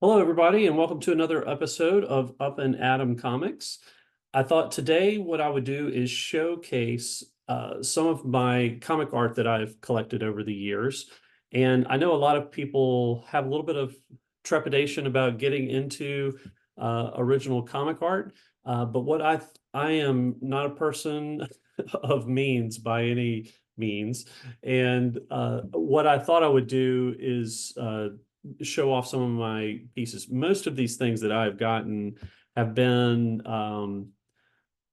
Hello, everybody, and welcome to another episode of Up and Atom Comics. I thought today what I would do is showcase some of my comic art that I've collected over the years. And I know a lot of people have a little bit of trepidation about getting into original comic art, but I am not a person of means by any means. And what I thought I would do is show off some of my pieces. Most of these things that I've gotten have been, under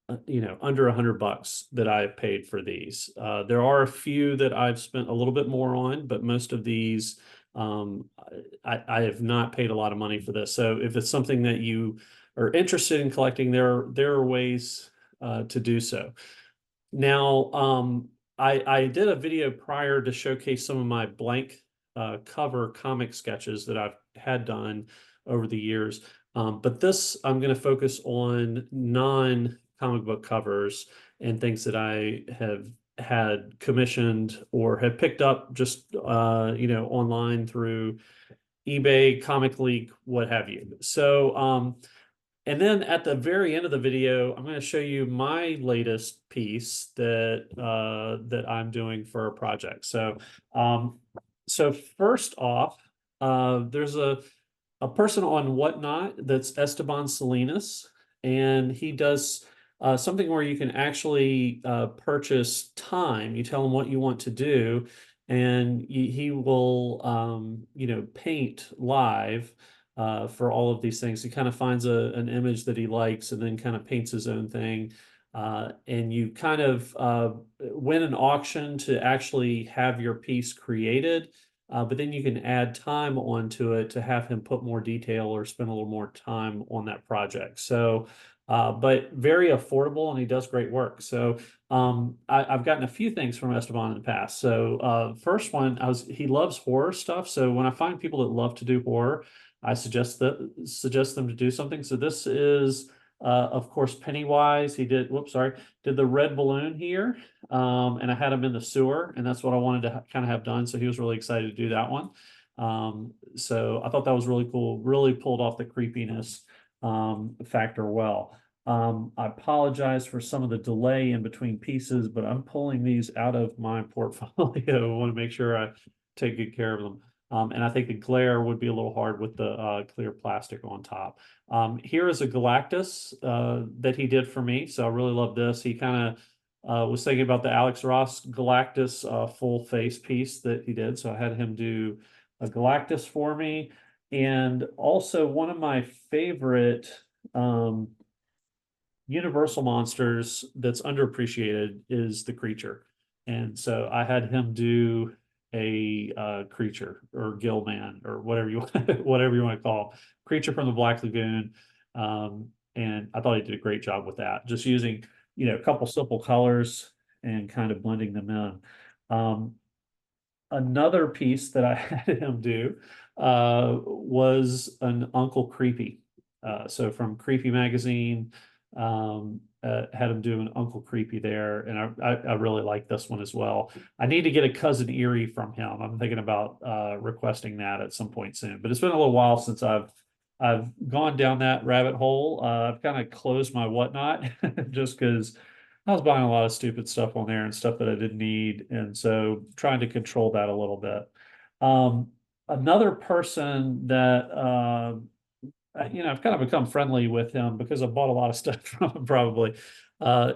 $100 that I've paid for these. There are a few that I've spent a little bit more on, but most of these, um, I have not paid a lot of money for this. So if it's something that you are interested in collecting, there are ways to do so. Now, I did a video prior to showcase some of my blank cover comic sketches that I've had done over the years. But this, I'm going to focus on non-comic book covers and things that I have had commissioned or have picked up just online through eBay, Comic Leak, what have you. So and then at the very end of the video, I'm going to show you my latest piece that I'm doing for a project. So first off, there's a person on Whatnot that's Esteban Salinas, and he does something where you can actually purchase time. You tell him what you want to do, and he will paint live for all of these things. He kind of finds an image that he likes and then kind of paints his own thing. And you kind of win an auction to actually have your piece created, but then you can add time onto it to have him put more detail or spend a little more time on that project. So, but very affordable, and he does great work. So I've gotten a few things from Esteban in the past. So first one, he loves horror stuff. So when I find people that love to do horror, I suggest them to do something. So this is, of course, Pennywise. He did, whoops, sorry, did the red balloon here, and I had him in the sewer, and that's what I wanted to kind of have done. So he was really excited to do that one. So I thought that was really cool. Really pulled off the creepiness factor well. I apologize for some of the delay in between pieces, but I'm pulling these out of my portfolio. I want to make sure I take good care of them. And I think the glare would be a little hard with the clear plastic on top. Here is a Galactus that he did for me. So I really love this. He kind of was thinking about the Alex Ross Galactus full face piece that he did. So I had him do a Galactus for me. And also one of my favorite um, Universal monsters that's underappreciated is the creature. And so I had him do a creature or gill man or whatever you whatever you want to call creature from the Black Lagoon. And I thought he did a great job with that, just using a couple simple colors and kind of blending them in. Another piece that I had him do was an Uncle Creepy. So from Creepy Magazine, had him do an Uncle Creepy there, and I really like this one as well. I need to get a Cousin Eerie from him. I'm thinking about requesting that at some point soon, but it's been a little while since I've gone down that rabbit hole. I've kind of closed my Whatnot just because I was buying a lot of stupid stuff on there and stuff that I didn't need, and so trying to control that a little bit. Another person that I've kind of become friendly with him because I bought a lot of stuff from him probably,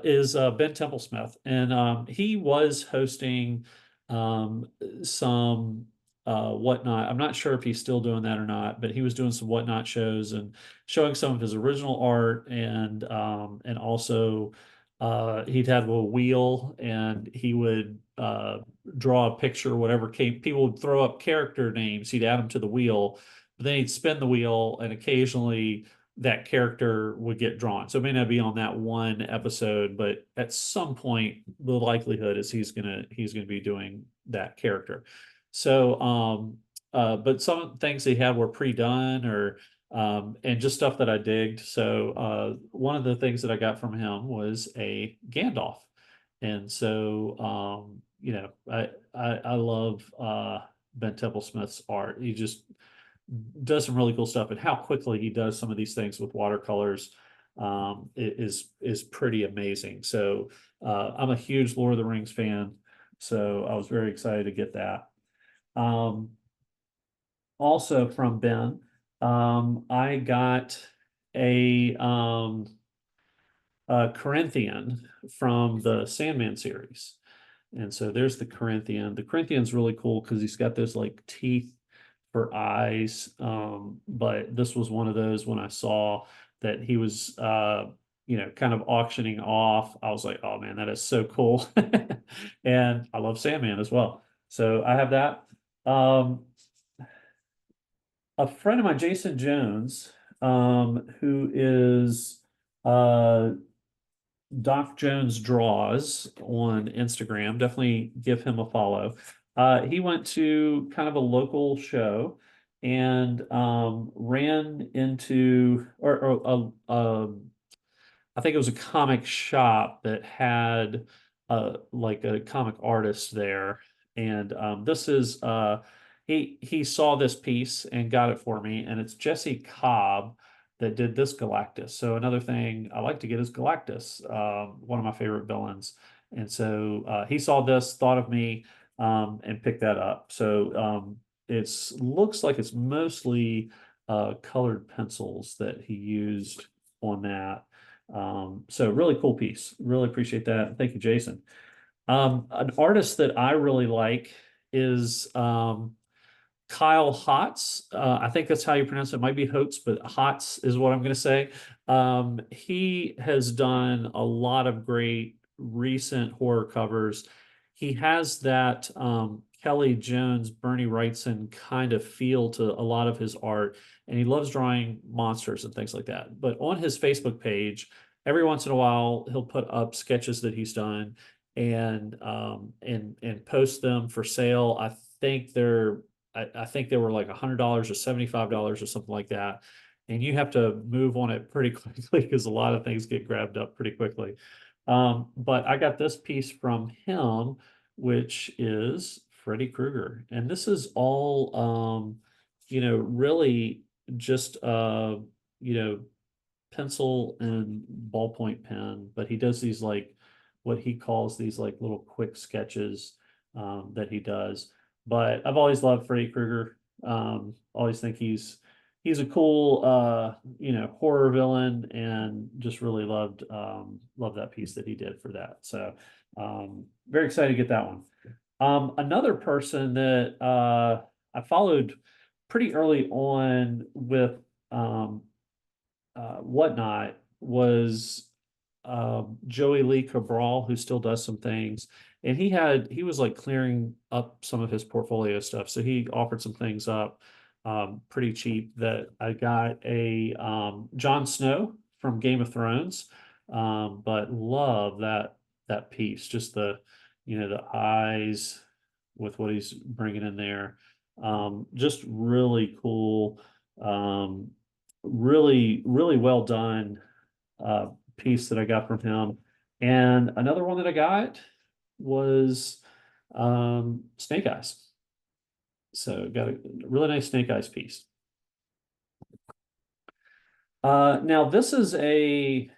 is Ben Templesmith. And he was hosting some Whatnot. I'm not sure if he's still doing that or not, but he was doing some Whatnot shows and showing some of his original art, and also he'd have a wheel and he would draw a picture, whatever came. People would throw up character names. He'd add them to the wheel, but then he'd spin the wheel, and occasionally that character would get drawn. So it may not be on that one episode, but at some point, the likelihood is he's gonna be doing that character. So, but some things he had were pre-done or and just stuff that I digged. So, one of the things that I got from him was a Gandalf, and so I love Ben Templesmith's art. He just does some really cool stuff, and how quickly he does some of these things with watercolors is pretty amazing. So I'm a huge Lord of the Rings fan, so I was very excited to get that. Um, Also from Ben, I got a Corinthian from the Sandman series. And so there's the Corinthian. The Corinthian's really cool because he's got those like teeth for eyes. But this was one of those when I saw that he was kind of auctioning off. I was like, oh man, that is so cool. And I love Sandman as well. So I have that. Um, a friend of mine, Jason Jones, who is Doc Jones Draws on Instagram. Definitely give him a follow. He went to kind of a local show and ran into I think it was a comic shop that had like a comic artist there. And this is he saw this piece and got it for me, and it's Jesse Cobb that did this Galactus. So another thing I like to get is Galactus, one of my favorite villains. And so he saw this, thought of me, and picked that up. So it looks like it's mostly colored pencils that he used on that. So really cool piece. Really appreciate that. Thank you, Jason. An artist that I really like is Kyle Hotz. I think that's how you pronounce it. It might be Hotz, but Hotz is what I'm going to say. He has done a lot of great recent horror covers. He has that Kelly Jones, Bernie Wrightson kind of feel to a lot of his art, and he loves drawing monsters and things like that. But on his Facebook page, every once in a while, he'll put up sketches that he's done and post them for sale. I think they were like $100 or $75 or something like that. And you have to move on it pretty quickly because a lot of things get grabbed up pretty quickly. But I got this piece from him, which is Freddy Krueger. And this is all, really just, pencil and ballpoint pen. But he does these like what he calls these like little quick sketches that he does. But I've always loved Freddy Krueger. Always think he's a cool horror villain, and just really loved that piece that he did for that. So very excited to get that one. Another person that I followed pretty early on with Whatnot was Joe Lee Cabral, who still does some things. And he was like clearing up some of his portfolio stuff. So he offered some things up pretty cheap that I got a Jon Snow from Game of Thrones. But love that piece, just the eyes with what he's bringing in there. Just really cool. Really, really well done piece that I got from him. And another one that I got was Snake Eyes. So got a really nice Snake Eyes piece. Now this is a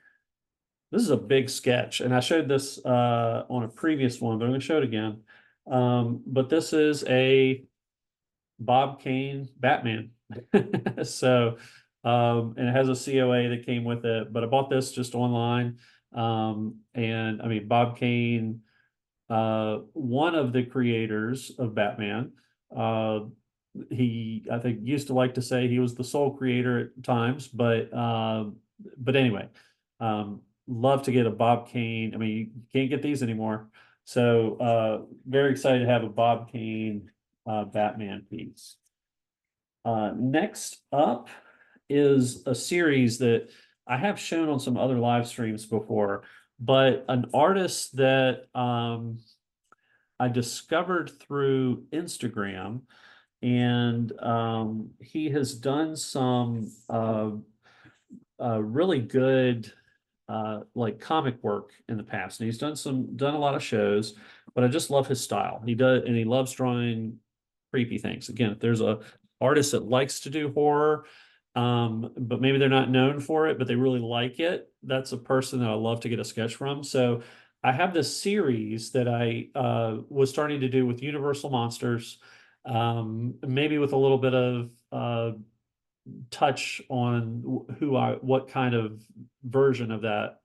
big sketch, and I showed this on a previous one, but I'm going to show it again. But this is a Bob Kane Batman. So and it has a COA that came with it, but I bought this just online. And I mean, Bob Kane, one of the creators of Batman, I think used to like to say he was the sole creator at times, but anyway, love to get a Bob Kane. I mean, you can't get these anymore. So very excited to have a Bob Kane Batman piece. Next up is a series that I have shown on some other live streams before, but an artist that I discovered through Instagram, and he has done some really good like comic work in the past, and he's done a lot of shows, but I just love his style. He loves drawing creepy things. Again, if there's a artist that likes to do horror, but maybe they're not known for it, but they really like it. That's a person that I love to get a sketch from. So I have this series that I was starting to do with Universal Monsters, maybe with a little bit of touch on what kind of version of that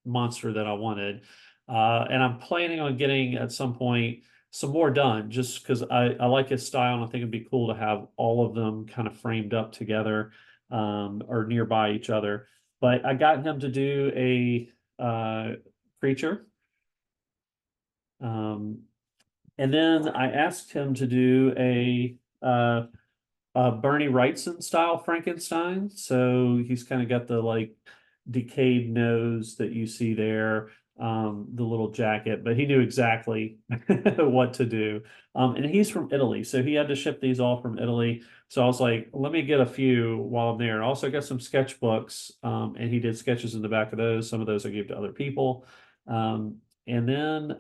monster that I wanted. And I'm planning on getting at some point some more done just because I like his style and I think it'd be cool to have all of them kind of framed up together or nearby each other. But I got him to do a creature. And then I asked him to do Bernie Wrightson style Frankenstein. So he's kind of got the like decayed nose that you see there, the little jacket, but he knew exactly what to do. And he's from Italy, so he had to ship these all from Italy. So I was like, let me get a few while I'm there. I also got some sketchbooks, and he did sketches in the back of those. Some of those I gave to other people. And then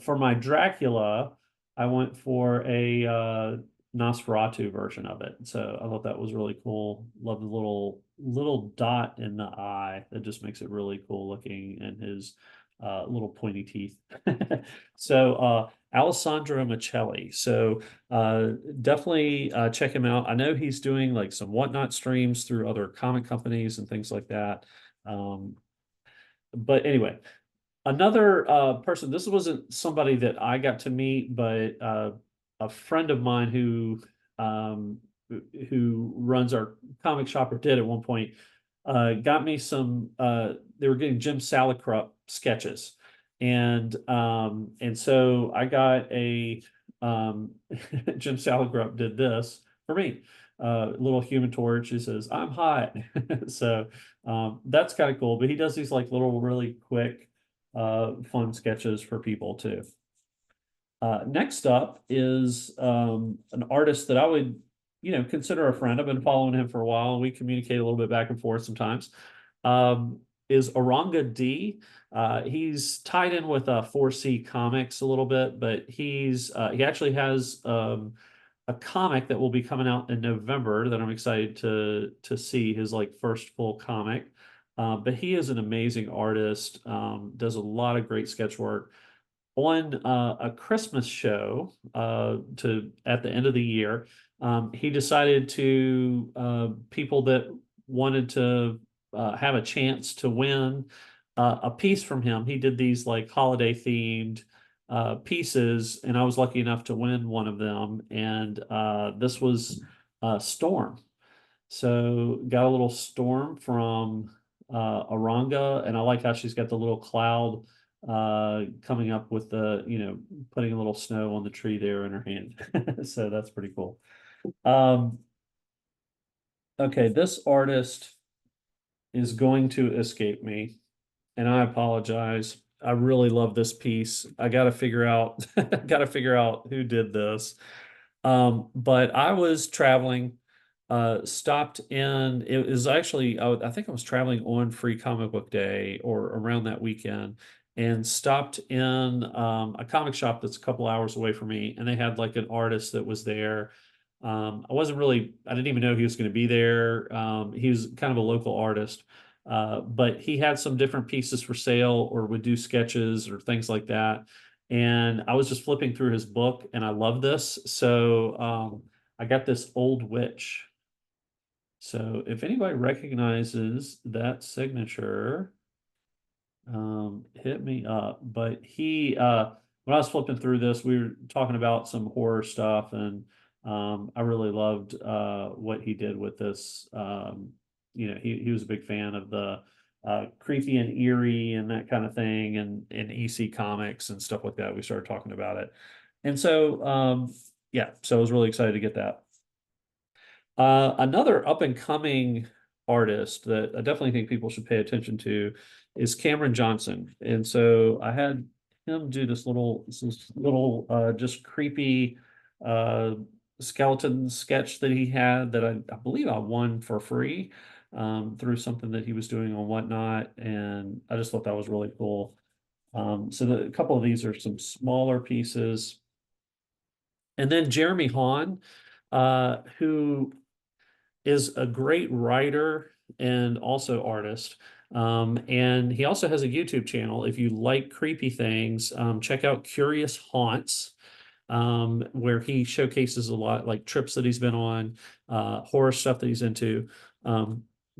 for my Dracula, I went for a Nosferatu version of it. So I thought that was really cool. Love the little dot in the eye. That just makes it really cool looking, and his little pointy teeth. So Alessandro Micelli. So definitely check him out. I know he's doing like some whatnot streams through other comic companies and things like that. But anyway, another person, this wasn't somebody that I got to meet, but a friend of mine who runs our comic shop, or did at one point, got me some they were getting Jim Salicrup sketches. And so I got a Jim Salicrup did this for me. Little Human Torch. He says, "I'm hot." So that's kind of cool. But he does these like little really quick fun sketches for people too. Next up is an artist that I would, consider a friend. I've been following him for a while, and we communicate a little bit back and forth sometimes. Is Eranga D. He's tied in with 4C Comics a little bit, but he actually has a comic that will be coming out in November that I'm excited to see, his like first full comic. But he is an amazing artist, does a lot of great sketch work. On a Christmas show at the end of the year, he decided to people that wanted to have a chance to win a piece from him. He did these like holiday themed pieces, and I was lucky enough to win one of them. And this was Storm. So got a little Storm from Aranga, and I like how she's got the little cloud coming up with putting a little snow on the tree there in her hand. So that's pretty cool. Okay, this artist is going to escape me, and I apologize. I really love this piece. I got to figure out who did this. But I was traveling, stopped in, it was actually, I think I was traveling on Free Comic Book Day or around that weekend, and stopped in a comic shop that's a couple hours away from me, and they had like an artist that was there. I didn't even know he was going to be there. He was kind of a local artist, but he had some different pieces for sale or would do sketches or things like that. And I was just flipping through his book, and I love this. So I got this Old Witch. So if anybody recognizes that signature, hit me up. But when I was flipping through this, we were talking about some horror stuff, and I really loved what he did with this. He was a big fan of the creepy and eerie and that kind of thing, and EC Comics and stuff like that. We started talking about it. And so yeah, so I was really excited to get that. Another up and coming artist that I definitely think people should pay attention to is Camron Johnson. And so I had him do this little just creepy skeleton sketch that he had that I believe I won for free through something that he was doing on Whatnot. And I just thought that was really cool. So a couple of these are some smaller pieces. And then Jeremy Haun. who is a great writer and also artist. And he also has a YouTube channel. If you like creepy things, check out Curious Haunts, where he showcases a lot like trips that he's been on, horror stuff that he's into.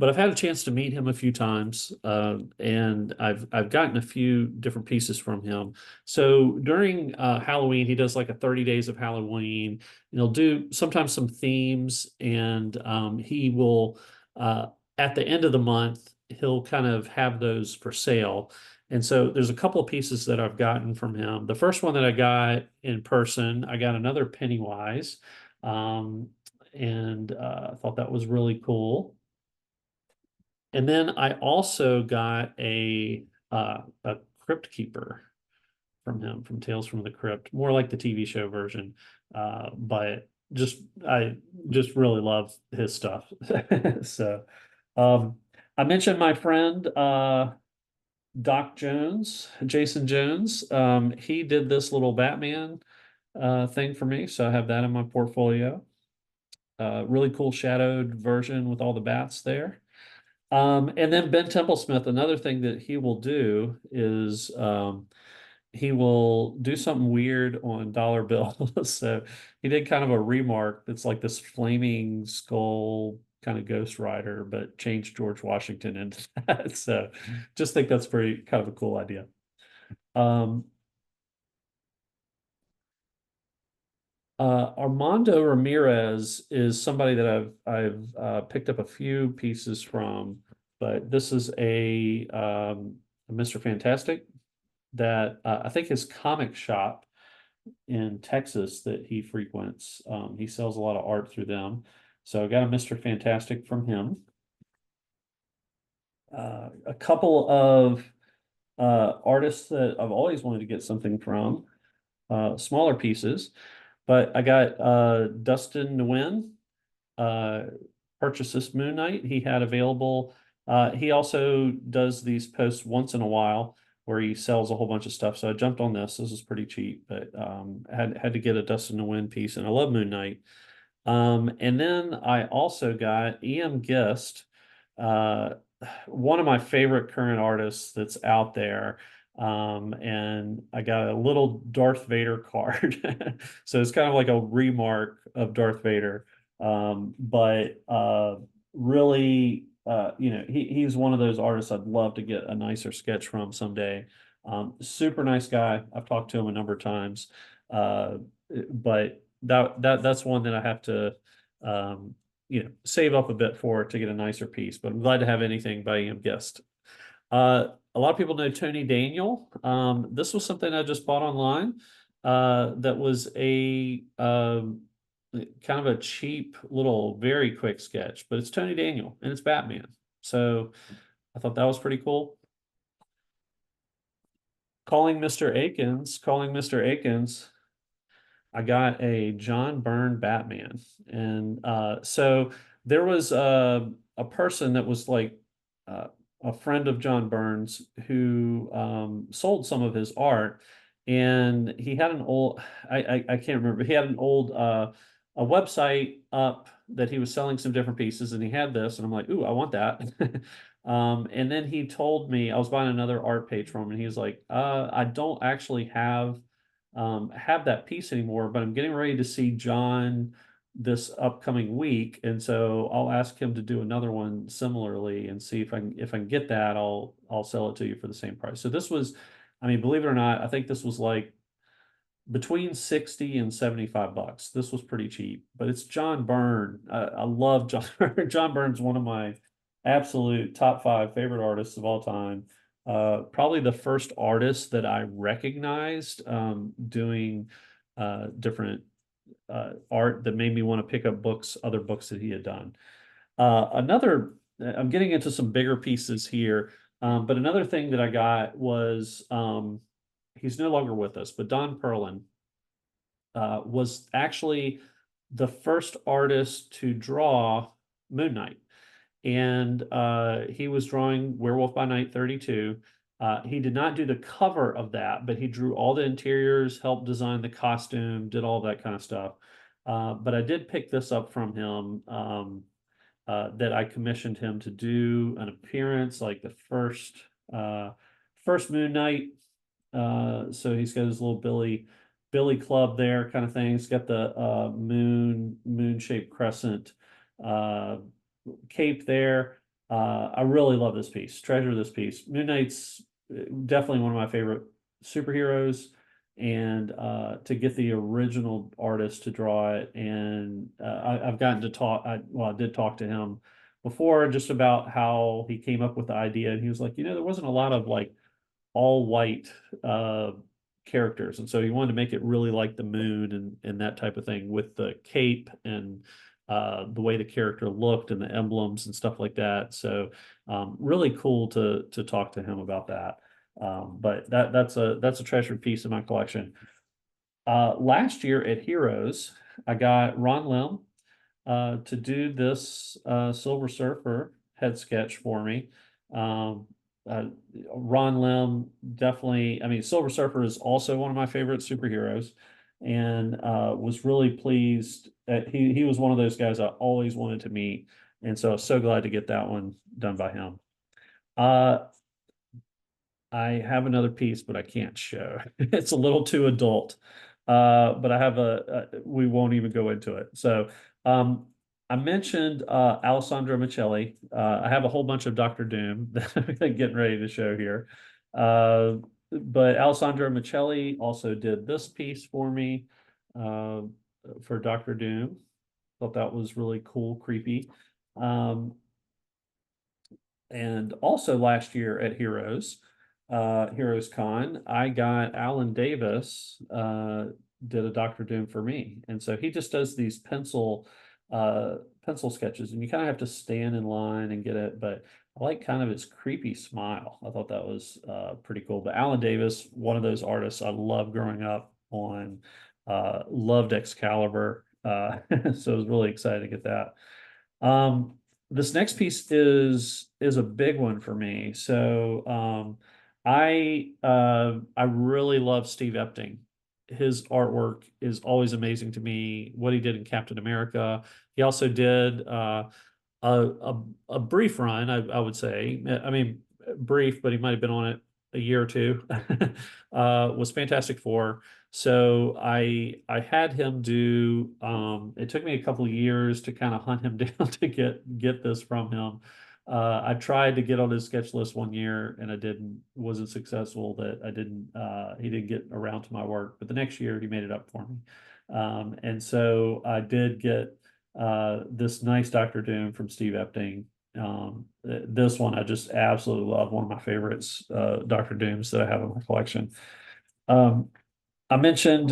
But I've had a chance to meet him a few times, and I've gotten a few different pieces from him. So during Halloween, he does like a 30 days of Halloween. And he'll do sometimes some themes, and he will at the end of the month he'll kind of have those for sale. And so there's a couple of pieces that I've gotten from him. The first one that I got in person, I got another Pennywise, and I thought that was really cool. And then I also got a Crypt Keeper from him, from Tales from the Crypt, more like the TV show version. But I just really love his stuff. So I mentioned my friend Doc Jones, Jason Jones. He did this little Batman thing for me, so I have that in my portfolio. Really cool shadowed version with all the bats there. And then Ben Templesmith, another thing that he will do is he will do something weird on dollar bills. So he did kind of a remark that's like this flaming skull kind of Ghost Rider, but changed George Washington into that. So just think that's pretty kind of a cool idea. Um, Armando Ramirez is somebody that I've picked up a few pieces from, but this is a Mr. Fantastic that I think his comic shop in Texas that he frequents. He sells a lot of art through them. So I got a Mr. Fantastic from him. A couple of artists that I've always wanted to get something from, smaller pieces, but I got Dustin Nguyen, purchased this Moon Knight he had available. He also does these posts once in a while where he sells a whole bunch of stuff. So I jumped on this. This is pretty cheap, but had to get a Dustin Nguyen piece, and I love Moon Knight. And then I also got E.M. Gist, uh, one of my favorite current artists that's out there. And I got a little Darth Vader card. So it's kind of like a remark of Darth Vader. But really, he's one of those artists I'd love to get a nicer sketch from someday. Super nice guy. I've talked to him a number of times. But that's one that I have to save up a bit for to get a nicer piece. But I'm glad to have anything by E.M. Gist. A lot of people know Tony Daniel. This was something I just bought online. That was a kind of a cheap little, very quick sketch, but it's Tony Daniel and it's Batman. So I thought that was pretty cool. Calling Mr. Akins, I got a John Byrne Batman. And so there was a person that was like a friend of John Byrne's who sold some of his art. And he had an old, I can't remember, he had an old a website up that he was selling some different pieces, and he had this, and I'm like, ooh, I want that. And then he told me, I was buying another art page from him, and he was like, I don't actually have that piece anymore, but I'm getting ready to see John this upcoming week, and so I'll ask him to do another one similarly and see if I can get that. I'll sell it to you for the same price. So this was, I mean, believe it or not, I think this was like between 60 and 75 bucks. This was pretty cheap, but it's John Byrne. I love John. John Byrne's one of my absolute top 5 favorite artists of all time. Probably the first artist that I recognized doing different art that made me want to pick up other books that he had done. I'm getting into some bigger pieces here, but another thing that I got was he's no longer with us, but Don Perlin was actually the first artist to draw Moon Knight. And he was drawing Werewolf by Night 32. He did not do the cover of that, but he drew all the interiors, helped design the costume, did all that kind of stuff. But I did pick this up from him, that I commissioned him to do an appearance, like the first Moon Knight. So he's got his little Billy Club there kind of thing. He's got the moon shaped crescent uh cape there. I really love this piece, treasure this piece. Moon Knight's definitely one of my favorite superheroes, and to get the original artist to draw it, and I've gotten to talk. I did talk to him before just about how he came up with the idea, and he was like, there wasn't a lot of like all white uh characters, and so he wanted to make it really like the moon and that type of thing with the cape and the way the character looked and the emblems and stuff like that. So really cool to talk to him about that. But that's a treasured piece in my collection. Last year at Heroes, I got Ron Lim to do this Silver Surfer head sketch for me. Um, uh, Ron Lim definitely, I mean, Silver Surfer is also one of my favorite superheroes, and was really pleased that he was one of those guys I always wanted to meet. And so I was so glad to get that one done by him. Uh, I have another piece, but I can't show. It's a little too adult. But I have we won't even go into it. So um, I mentioned Alessandro Micelli. I have a whole bunch of Doctor Doom that I'm getting ready to show here. But Alessandro Micelli also did this piece for me uh, for Doctor Doom. Thought that was really cool, creepy. Um, and also last year at Heroes Con, I got Alan Davis did a Doctor Doom for me. And so he just does these pencil sketches, and you kind of have to stand in line and get it, but I like kind of his creepy smile. I thought that was pretty cool. But Alan Davis, one of those artists I loved growing up on, loved Excalibur. So I was really excited to get that. Um, this next piece is a big one for me. So I really love Steve Epting. His artwork is always amazing to me. What he did in Captain America. He also did a brief run, I would say. I mean, brief, but he might have been on it a year or two. Was Fantastic Four. So I had him do. It took me a couple of years to kind of hunt him down to get this from him. I tried to get on his sketch list one year and I wasn't successful. That I didn't. He didn't get around to my work, but the next year he made it up for me. And so I did get this nice Doctor Doom from Steve Epting. This one I just absolutely love. One of my favorites, Doctor Dooms that I have in my collection. Um, I mentioned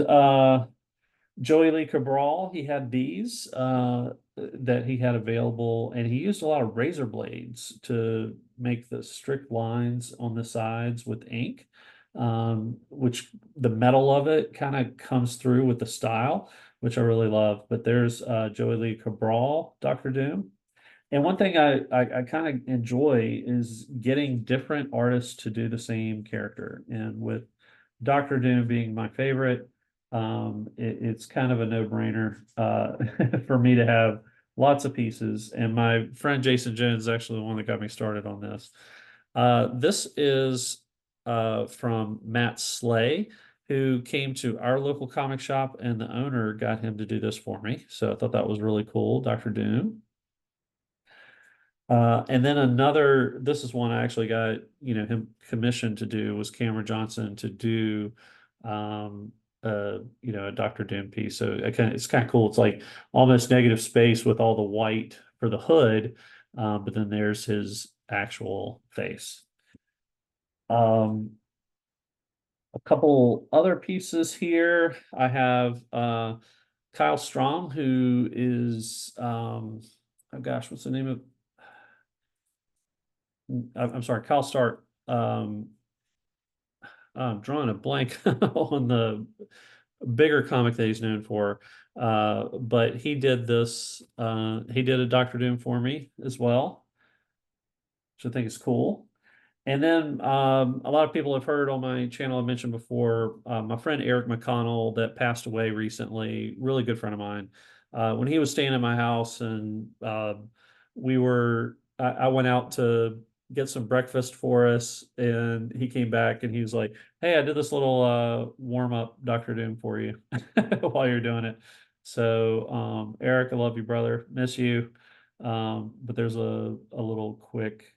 Joey Lee Cabral. He had these that he had available, and he used a lot of razor blades to make the strict lines on the sides with ink, which the metal of it kind of comes through with the style, which I really love. But there's Joey Lee Cabral, Doctor Doom. And one thing I kind of enjoy is getting different artists to do the same character. And with Doctor Doom being my favorite, it's kind of a no-brainer for me to have lots of pieces. And my friend Jason Jones is actually the one that got me started on this. This is from Matt Slay, who came to our local comic shop, and the owner got him to do this for me. So I thought that was really cool, Doctor Doom. And then this is one I actually got, him commissioned to do, was Camron Johnson to do, a Doctor Doom piece. So it's kind of cool. It's like almost negative space with all the white for the hood, but then there's his actual face. A couple other pieces here. I have Kyle Strom, who is, oh gosh, what's the name of? I'm sorry, Kyle Stark. I'm drawing a blank on the bigger comic that he's known for. But he did this, he did a Doctor Doom for me as well, which I think is cool. And then a lot of people have heard on my channel, I mentioned before, my friend Eric McConnell that passed away recently, really good friend of mine. When he was staying at my house and I went out to get some breakfast for us, and he came back and he was like, "Hey, I did this little warm up Dr. Doom for you while you're doing it." So Eric, I love you, brother. Miss you. But there's a little quick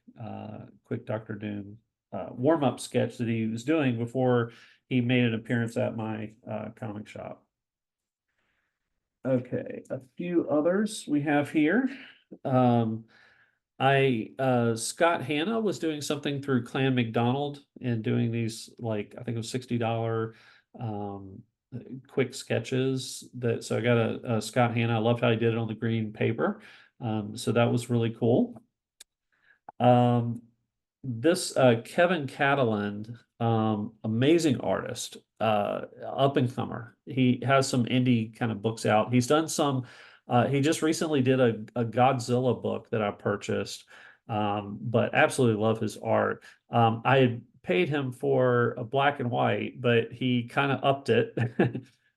Dr. Doom warm up sketch that he was doing before he made an appearance at my comic shop. Okay, a few others we have here. Um, Scott Hanna was doing something through Clan McDonald and doing these, like, I think it was $60 um quick sketches. That so I got a Scott Hanna. I loved how he did it on the green paper. So that was really cool. Um, this Kevin Catalan, amazing artist, up and comer. He has some indie kind of books out. He's done some. He just recently did a Godzilla book that I purchased, but absolutely love his art. I had paid him for a black and white, but he kind of upped it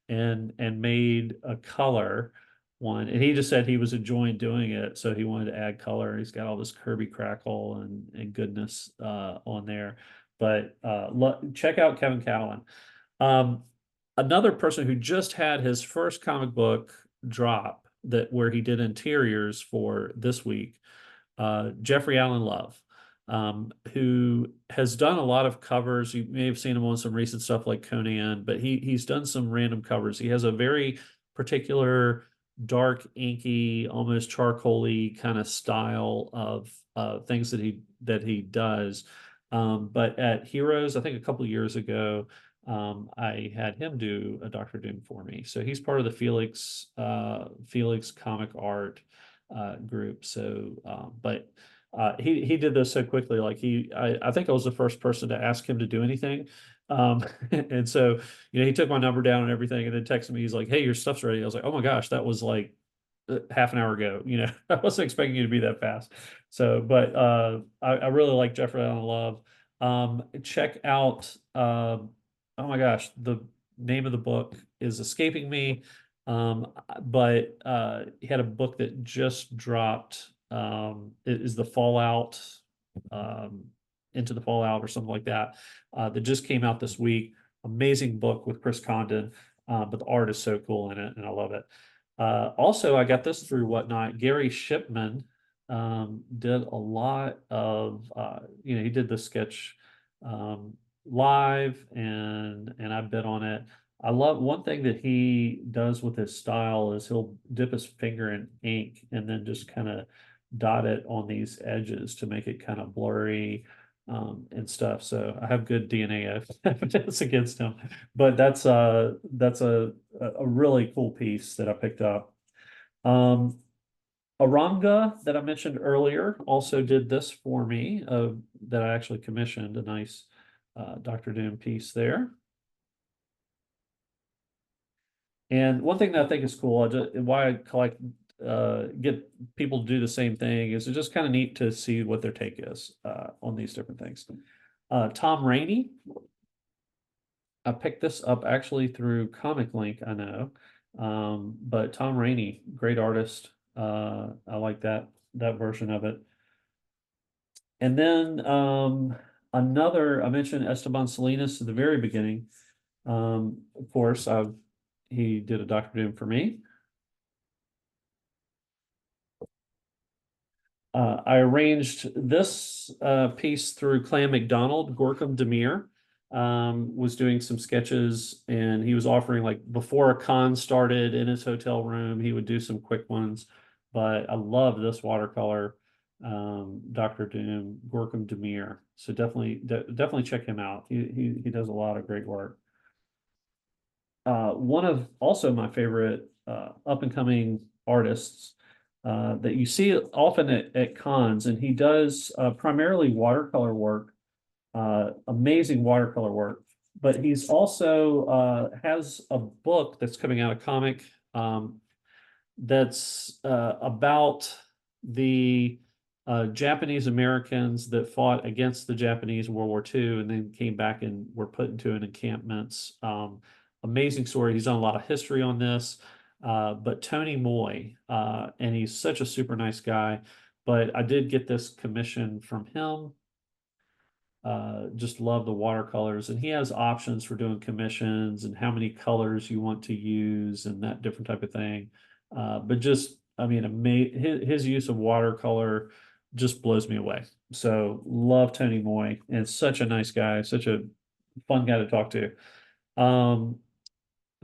and made a color one, and he just said he was enjoying doing it, so he wanted to add color. He's got all this Kirby crackle and goodness on there. But check out Kevin Catalan. Um, Another person who just had his first comic book drop, that where he did interiors for this week, Jeffrey Allen Love, who has done a lot of covers. You may have seen him on some recent stuff like Conan, but he's done some random covers. He has a very particular dark, inky, almost charcoaly kind of style of things that he does. But at Heroes, I think a couple of years ago, I had him do a Doctor Doom for me. So he's part of the Felix comic art group. So, but he did this so quickly. Like I think I was the first person to ask him to do anything. And so, he took my number down and everything, and then texted me. He's like, "Hey, your stuff's ready." I was like, "Oh my gosh, that was like half an hour ago." I wasn't expecting you to be that fast. So, but I really like Jeffrey Allen Love. Check out. Oh my gosh, the name of the book is escaping me. But he had a book that just dropped. It is the Fallout, um, Into the Fallout or something like that. That just came out this week. Amazing book with Chris Condon, but the art is so cool in it, and I love it. Also, I got this through Whatnot. Gary Shipman did a lot of, he did the sketch live, and I bid on it. I love one thing that he does with his style is he'll dip his finger in ink and then just kind of dot it on these edges to make it kind of blurry and stuff. So I have good DNA evidence against him, but that's a really cool piece that I picked up. Um, Eranga that I mentioned earlier also did this for me, that I actually commissioned a nice Dr. Doom piece there. And one thing that I think is cool, why I collect, get people to do the same thing, is it's just kind of neat to see what their take is on these different things. Tom Raney, I picked this up actually through Comic Link, I know. But Tom Raney, great artist. I like that version of it. And then I mentioned Esteban Salinas at the very beginning. Of course, he did a Dr. Doom for me. I arranged this piece through Clan McDonald. Gorkem Demir was doing some sketches, and he was offering, like, before a con started in his hotel room, he would do some quick ones. But I love this watercolor, Dr. Doom, Gorkem Demir. So definitely check him out. He does a lot of great work. One of also my favorite up and coming artists that you see often at cons, and he does primarily watercolor work, amazing watercolor work. But he's also has a book that's coming out, a comic that's about the Japanese Americans that fought against the Japanese in World War II and then came back and were put into an encampments. Amazing story. He's done a lot of history on this. But Tony Moy, and he's such a super nice guy. But I did get this commission from him. Just love the watercolors, and he has options for doing commissions and how many colors you want to use and that different type of thing. But just, I mean, his use of watercolor just blows me away. So love Tony Moy, and such a nice guy, such a fun guy to talk to.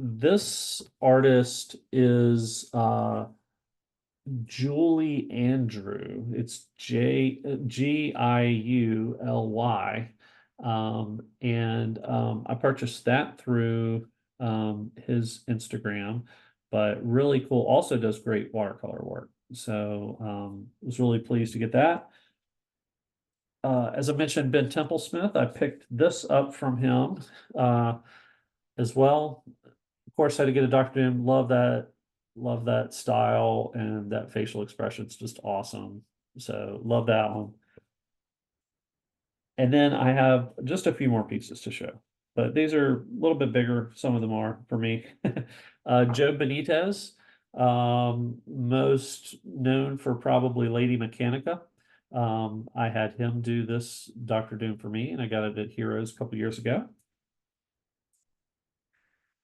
This artist is Giuly Andrew. It's Giuly. I purchased that through his Instagram, but really cool. Also does great watercolor work. So was really pleased to get that. As I mentioned, Ben Templesmith, I picked this up from him as well. Of course, had to get a Dr. Doom. Love that style, and that facial expression. It's just awesome. So love that one. And then I have just a few more pieces to show, but these are a little bit bigger. Some of them are for me. Joe Benitez, most known for probably Lady Mechanica. I had him do this Dr. Doom for me, and I got it at Heroes a couple years ago.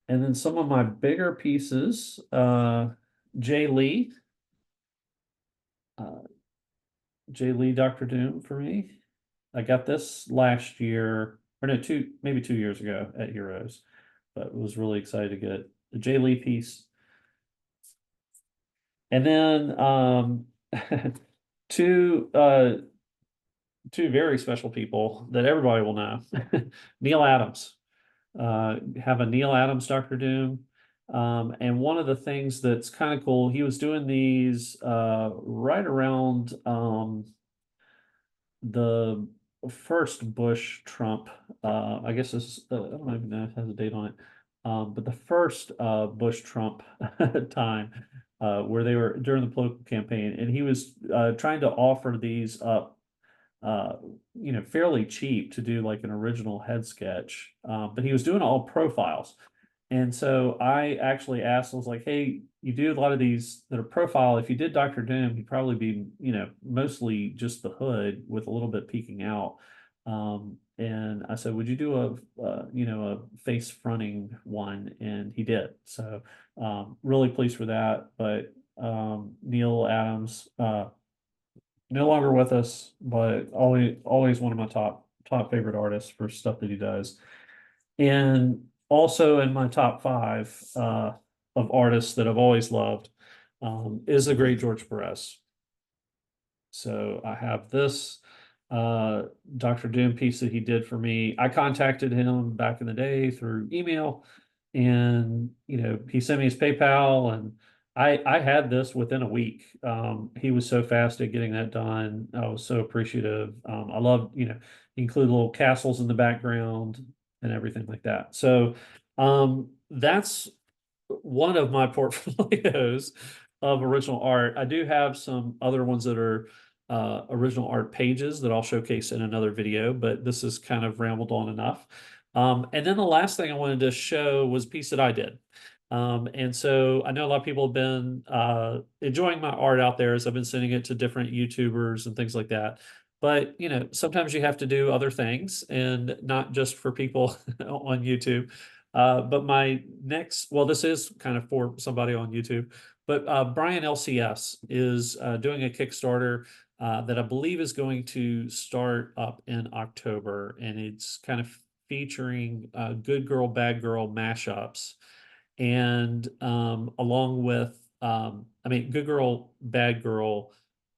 And then some of my bigger pieces, Jae Lee. Jae Lee Dr. Doom for me. I got this last year, or no, maybe 2 years ago at Heroes, but was really excited to get the Jae Lee piece. And then two two very special people that everybody will know. Neil Adams. Have a Neil Adams Dr. Doom. And one of the things that's kind of cool, he was doing these right around the first Bush Trump. I guess this, I don't even know if it has a date on it. But the first Bush Trump time, where they were during the political campaign, and he was trying to offer these up, fairly cheap to do like an original head sketch. But he was doing all profiles. And so I actually asked, I was like, hey, you do a lot of these that are profile. If you did Dr. Doom, he'd probably be, mostly just the hood with a little bit peeking out. And I said, would you do a face fronting one? And he did. So really pleased for that. But Neil Adams, no longer with us, but always one of my top favorite artists for stuff that he does. And also in my top five of artists that I've always loved is the great George Perez. So I have this Dr. Doom piece that he did for me. I contacted him back in the day through email, and he sent me his PayPal, and I had this within a week. He was so fast at getting that done. I was so appreciative. I love, include little castles in the background and everything like that. So that's one of my portfolios of original art. I do have some other ones that are original art pages that I'll showcase in another video, but this is kind of rambled on enough. And then the last thing I wanted to show was a piece that I did. And so I know a lot of people have been enjoying my art out there as I've been sending it to different YouTubers and things like that. But sometimes you have to do other things, and not just for people on YouTube. But this is kind of for somebody on YouTube, but Brian LCS is doing a Kickstarter that I believe is going to start up in October, and it's kind of featuring good girl, bad girl mashups, and along with good girl, bad girl,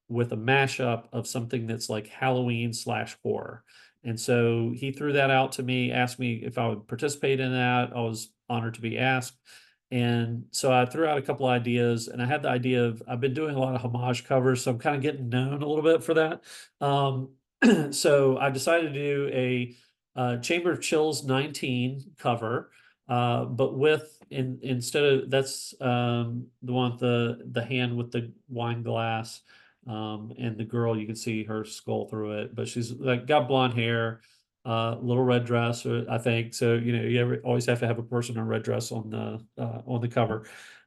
with a mashup of something that's like Halloween/horror. And so he threw that out to me, asked me if I would participate in that. I was honored to be asked. And so I threw out a couple ideas, and I had the idea of, I've been doing a lot of homage covers, so I'm kind of getting known a little bit for that. So I decided to do a Chamber of Chills 19 cover, but instead of, that's the one with the hand with the wine glass. And the girl, you can see her skull through it, but she's like got blonde hair, little red dress, I think. So, always have to have a person in a red dress on the cover.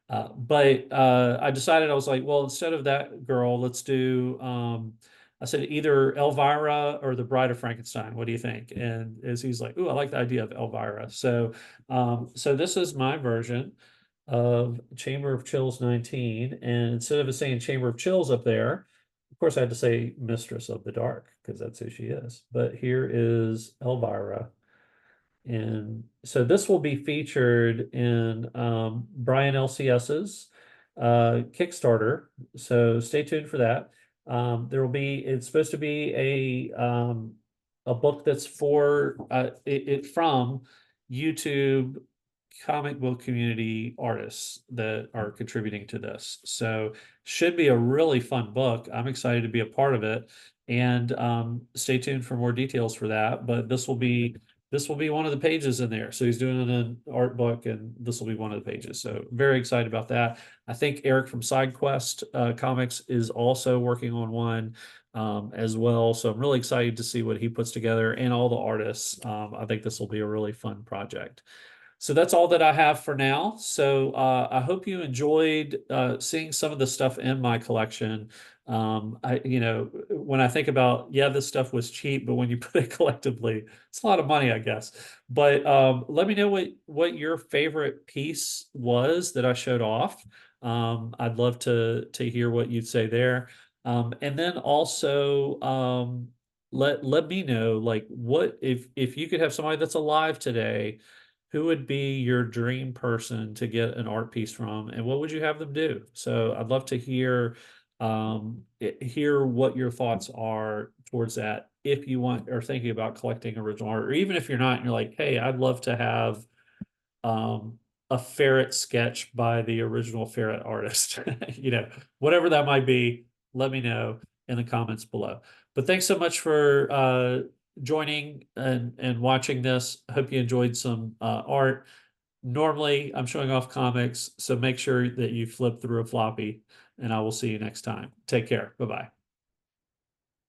But I decided, I was like, well, instead of that girl, let's do, I said either Elvira or the Bride of Frankenstein. What do you think? And as he's like, ooh, I like the idea of Elvira. So this is my version of Chamber of Chills 19. And instead of it saying Chamber of Chills up there, of course, I had to say Mistress of the Dark because that's who she is. But here is Elvira. And so this will be featured in Brian LCS's Kickstarter. So stay tuned for that. It's supposed to be a book that's for it from YouTube comic book community artists that are contributing to this. So should be a really fun book. I'm excited to be a part of it. And stay tuned for more details for that. But this will be one of the pages in there. So he's doing an art book, and this will be one of the pages. So very excited about that. I think Eric from SideQuest Comics is also working on one as well. So I'm really excited to see what he puts together and all the artists. I think this will be a really fun project. So that's all that I have for now. So I hope you enjoyed seeing some of the stuff in my collection. When I think about, yeah, this stuff was cheap, but when you put it collectively, it's a lot of money, I guess. But let me know what your favorite piece was that I showed off. I'd love to hear what you'd say there. And then also let me know, like, what if you could have somebody that's alive today, who would be your dream person to get an art piece from, and what would you have them do? So I'd love to hear what your thoughts are towards that, if you want or thinking about collecting original art, or even if you're not and you're like, hey, I'd love to have a ferret sketch by the original ferret artist. Whatever that might be, let me know in the comments below. But thanks so much for joining and watching this. I hope you enjoyed some art. Normally, I'm showing off comics, so make sure that you flip through a floppy, and I will see you next time. Take care. Bye-bye.